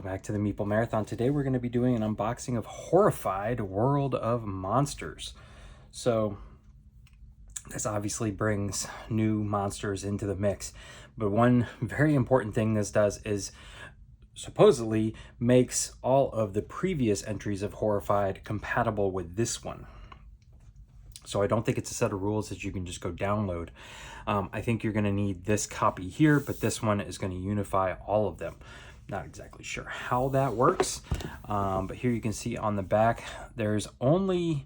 Welcome back to the Meeple Marathon. Today we're going to be doing an unboxing of Horrified World of Monsters. So this obviously brings new monsters into the mix, but one very important thing this does is supposedly makes all of the previous entries of Horrified compatible with this one. So I don't think it's a set of rules that you can just go download. I think you're going to need this copy here, but this one is going to unify all of them. Not exactly sure how that works, but here you can see on the back, there's only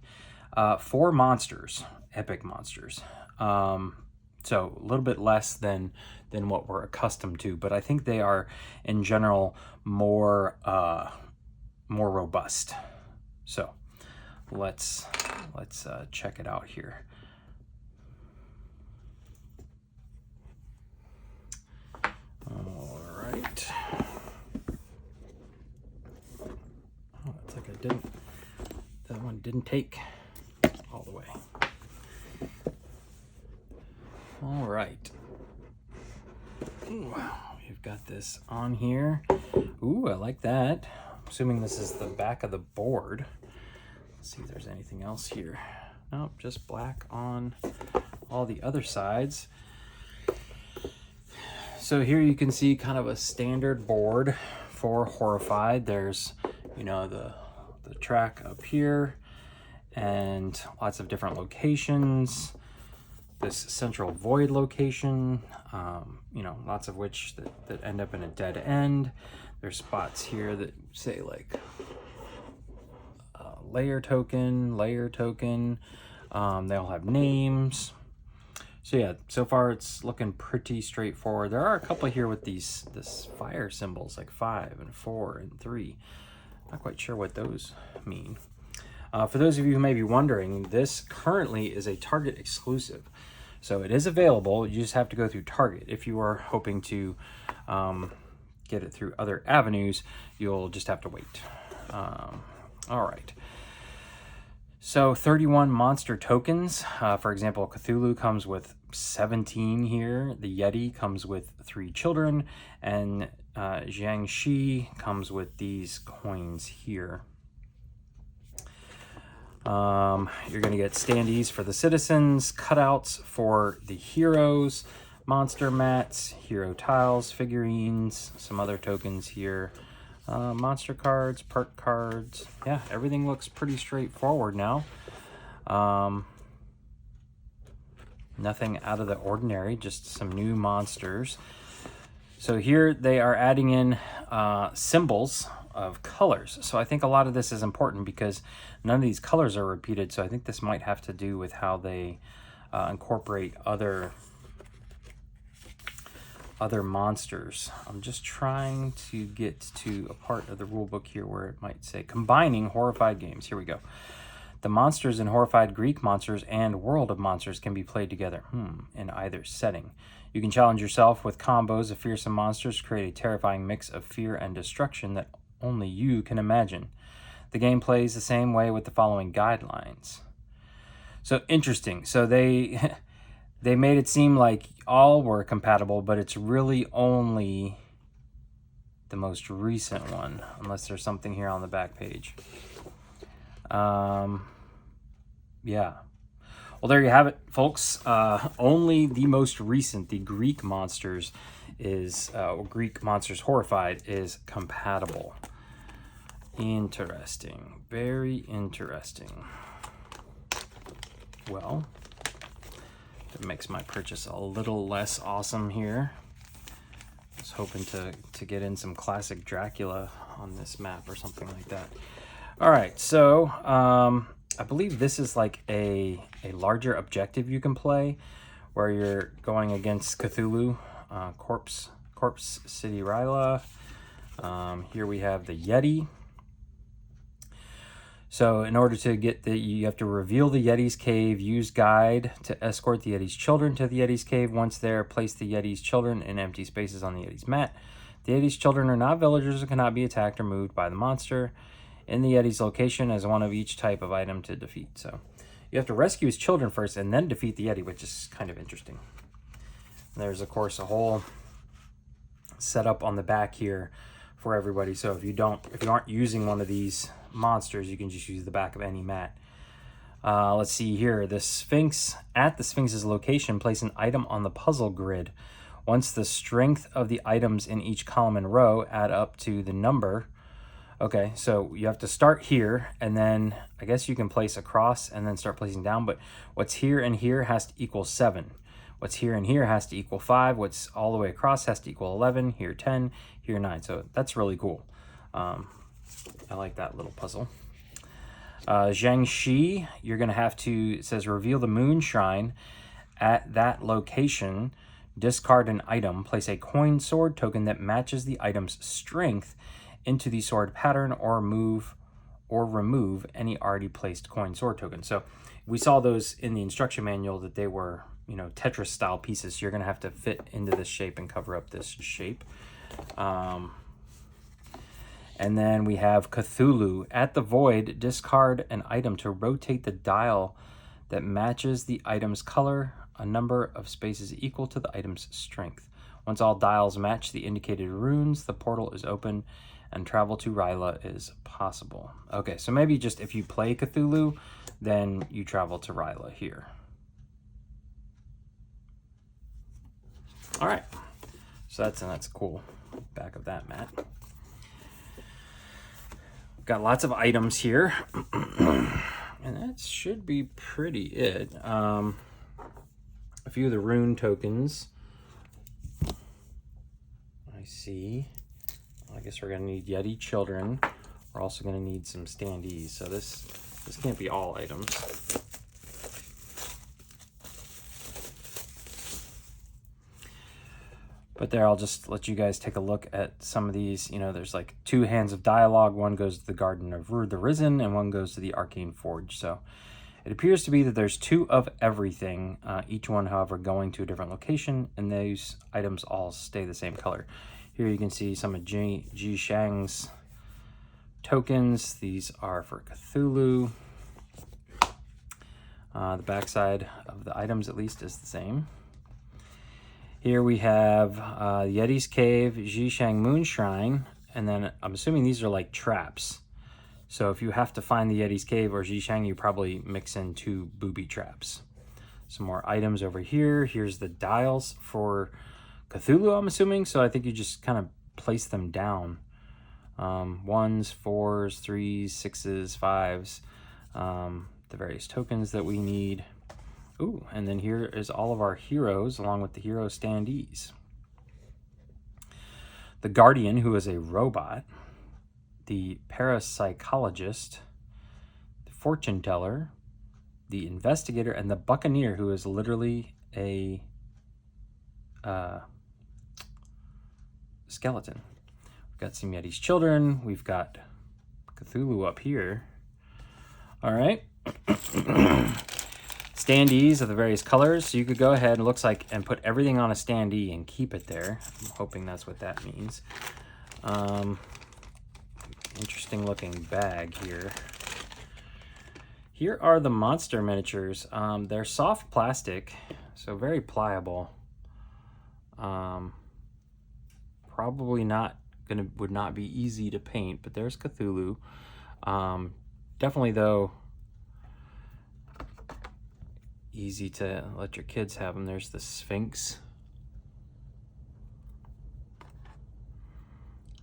4 monsters, epic monsters. So a little bit less than what we're accustomed to, but I think they are in general more robust. So let's check it out here. All right. Oh, it's like that one didn't take all the way. All right. Ooh, you've got this on here. Ooh, I like that. I'm assuming this is the back of the board. Let's see if there's anything else here. Nope, just black on all the other sides. So here you can see kind of a standard board for Horrified. There's, you know, the track up here and lots of different locations. This central void location, you know, lots of which that end up in a dead end. There's spots here that say like layer token. They all have names. So yeah, so far it's looking pretty straightforward. There are a couple here with this fire symbols like 5 and 4 and 3. Not quite sure what those mean. For those of you who may be wondering, this currently is a Target exclusive. So it is available, you just have to go through Target. If you are hoping to get it through other avenues, you'll just have to wait. All right. So 31 monster tokens. For example, Cthulhu comes with 17 here. The Yeti comes with 3 children. And Jiangxi comes with these coins here. You're going to get standees for the citizens, cutouts for the heroes, monster mats, hero tiles, figurines, some other tokens here. Monster cards, perk cards. Yeah, everything looks pretty straightforward now. Nothing out of the ordinary, just some new monsters. So here they are adding in symbols of colors. So I think a lot of this is important because none of these colors are repeated. So I think this might have to do with how they incorporate other monsters. I'm just trying to get to a part of the rule book here where it might say combining Horrified games. Here we go. The monsters in Horrified Greek monsters and World of Monsters can be played together in either setting. You can challenge yourself with combos of fearsome monsters to create a terrifying mix of fear and destruction that only you can imagine. The game plays the same way with the following guidelines. So interesting. So they made it seem like all were compatible, but it's really only the most recent one, unless there's something here on the back page. Yeah. Well, there you have it, folks. Only the most recent, the Greek Monsters Greek Monsters Horrified is compatible. Interesting. Very interesting. Well, that makes my purchase a little less awesome here. I was hoping to get in some classic Dracula on this map or something like that. All right, so I believe this is like a larger objective you can play where you're going against Cthulhu, Corpse City Ryla. Here we have the Yeti. So in order to get you have to reveal the Yeti's cave, use guide to escort the Yeti's children to the Yeti's cave. Once there, place the Yeti's children in empty spaces on the Yeti's mat. The Yeti's children are not villagers and cannot be attacked or moved by the monster in the Yeti's location as one of each type of item to defeat. So you have to rescue his children first and then defeat the Yeti, which is kind of interesting. There's, of course, a whole setup on the back here for everybody. So if you aren't using one of these monsters, you can just use the back of any mat. Let's see here. The Sphinx. At the Sphinx's location, place an item on the puzzle grid. Once the strength of the items in each column and row add up to the number. Okay, so you have to start here, and then I guess you can place across and then start placing down, but what's here and here has to equal 7. What's here and here has to equal 5. What's all the way across has to equal 11. Here 10, here 9. So that's really cool. I like that little puzzle. Jiangxi, you're going to have to, it says reveal the moon shrine at that location. Discard an item. Place a coin sword token that matches the item's strength into the sword pattern, or remove any already placed coin sword token. So we saw those in the instruction manual that they were, you know, Tetris style pieces. So you're going to have to fit into this shape and cover up this shape. And then we have Cthulhu. At the void, discard an item to rotate the dial that matches the item's color, a number of spaces equal to the item's strength. Once all dials match the indicated runes, the portal is open and travel to Ryla is possible. Okay, so maybe just if you play Cthulhu, then you travel to Ryla here. All right, so that's cool. Back of that mat. Got lots of items here, and that should be pretty it. A few of the rune tokens. I see. I guess we're gonna need Yeti children. We're also gonna need some standees. So this can't be all items. But there, I'll just let you guys take a look at some of these. You know, there's like 2 hands of dialogue. One goes to the Garden of the Risen, and one goes to the Arcane Forge. So it appears to be that there's 2 of everything, each one, however, going to a different location, and those items all stay the same color. Here you can see some of Ji Shang's tokens. These are for Cthulhu. The backside of the items, at least, is the same. Here we have Yeti's Cave, Zhishang Moon Shrine, and then I'm assuming these are like traps. So if you have to find the Yeti's Cave or Zhishang, you probably mix in 2 booby traps. Some more items over here. Here's the dials for Cthulhu, I'm assuming. So I think you just kind of place them down. 1s, 4s, 3s, 6s, 5s. The various tokens that we need. Ooh, and then here is all of our heroes along with the hero standees. The Guardian, who is a robot. The Parapsychologist. The Fortune Teller. The Investigator, and the Buccaneer, who is literally a skeleton. We've got some Yeti's children. We've got Cthulhu up here. All right. Standees of the various colors. So you could go ahead and looks like and put everything on a standee and keep it there. I'm hoping that's what that means. Interesting looking bag here. Here are the monster miniatures. They're soft plastic, so very pliable. Probably would not be easy to paint, but there's Cthulhu. Definitely though, easy to let your kids have them. There's the Sphinx.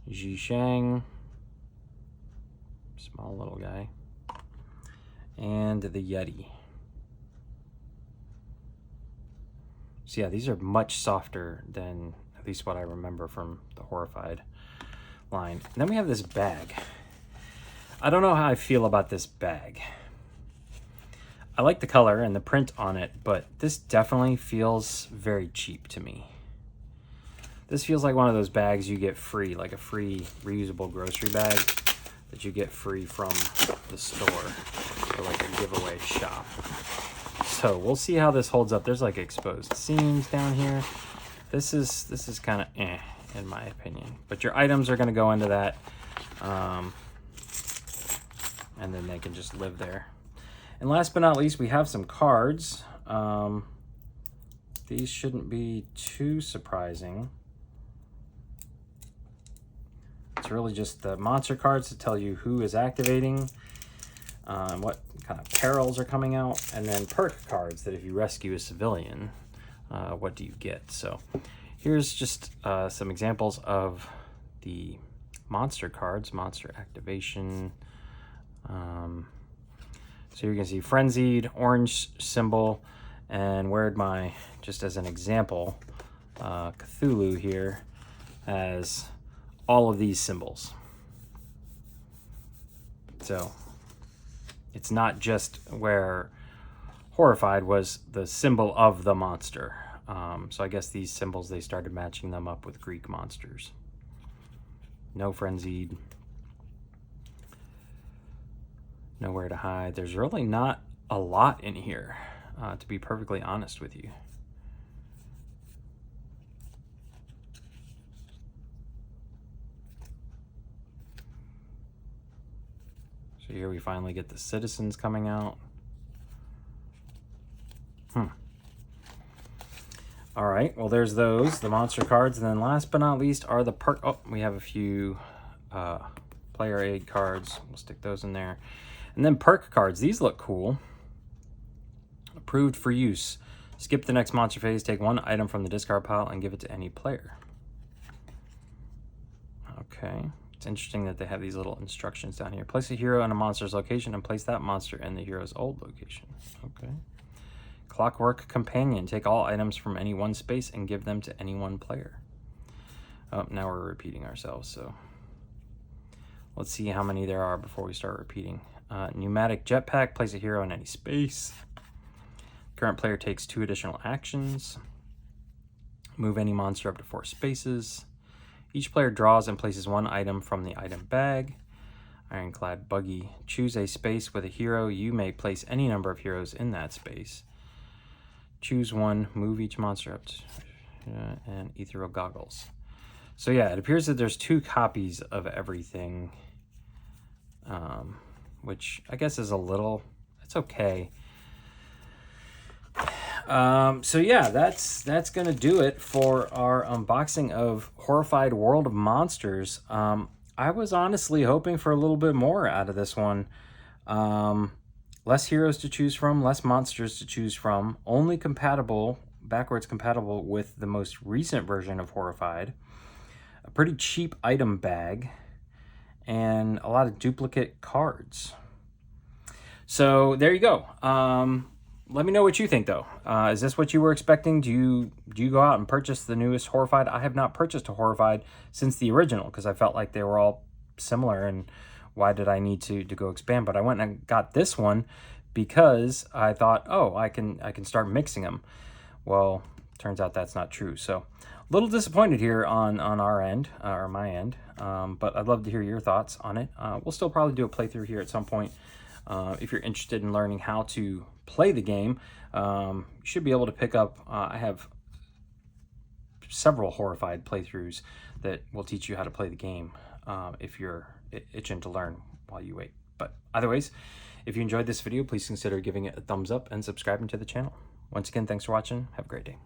Zhishang. Small little guy. And the Yeti. So yeah, these are much softer than at least what I remember from the Horrified line. And then we have this bag. I don't know how I feel about this bag. I like the color and the print on it, but this definitely feels very cheap to me. This feels like one of those bags you get free, like a free reusable grocery bag that you get free from the store or like a giveaway shop. So we'll see how this holds up. There's like exposed seams down here. This is kind of in my opinion, but your items are going to go into that, and then they can just live there. And last but not least, we have some cards. These shouldn't be too surprising. It's really just the monster cards to tell you who is activating, what kind of perils are coming out, and then perk cards that if you rescue a civilian, what do you get? So here's just some examples of the monster cards, monster activation. So you can see Frenzied, orange symbol, and where'd my, just as an example, Cthulhu here has all of these symbols. So it's not just where Horrified was the symbol of the monster. So I guess these symbols, they started matching them up with Greek monsters. No Frenzied. Nowhere to hide. There's really not a lot in here, to be perfectly honest with you. So here we finally get the citizens coming out. All right, well, there's those, the monster cards. And then last but not least are the perk. Oh, we have a few player aid cards. We'll stick those in there. And then perk cards. These look cool. Approved for use. Skip the next monster phase. Take one item from the discard pile and give it to any player. Okay. It's interesting that they have these little instructions down here. Place a hero in a monster's location and place that monster in the hero's old location. Okay. Clockwork Companion. Take all items from any one space and give them to any one player. Oh, now we're repeating ourselves, so let's see how many there are before we start repeating. Pneumatic Jetpack. Place a hero in any space. Current player takes 2 additional actions. Move any monster up to 4 spaces. Each player draws and places 1 item from the item bag. Ironclad Buggy. Choose a space with a hero. You may place any number of heroes in that space. Choose 1. Move each monster up to, and Ethereal Goggles. So yeah, it appears that there's 2 copies of everything, which I guess is a little, it's okay. So yeah, that's gonna do it for our unboxing of Horrified World of Monsters. I was honestly hoping for a little bit more out of this one. Less heroes to choose from, less monsters to choose from, only compatible, backwards compatible with the most recent version of Horrified, a pretty cheap item bag, and a lot of duplicate cards. So there you go. Let me know what you think, though. Is this what you were expecting? Do you go out and purchase the newest Horrified? I have not purchased a Horrified since the original because I felt like they were all similar, and why did I need to go expand? But I went and got this one because I thought, oh, I can start mixing them. Well, turns out that's not true. So a little disappointed here on our end, or my end, but I'd love to hear your thoughts on it. We'll still probably do a playthrough here at some point. If you're interested in learning how to play the game, you should be able to pick up, I have several Horrified playthroughs that will teach you how to play the game if you're itching to learn while you wait. But either ways, if you enjoyed this video, please consider giving it a thumbs up and subscribing to the channel. Once again, thanks for watching. Have a great day.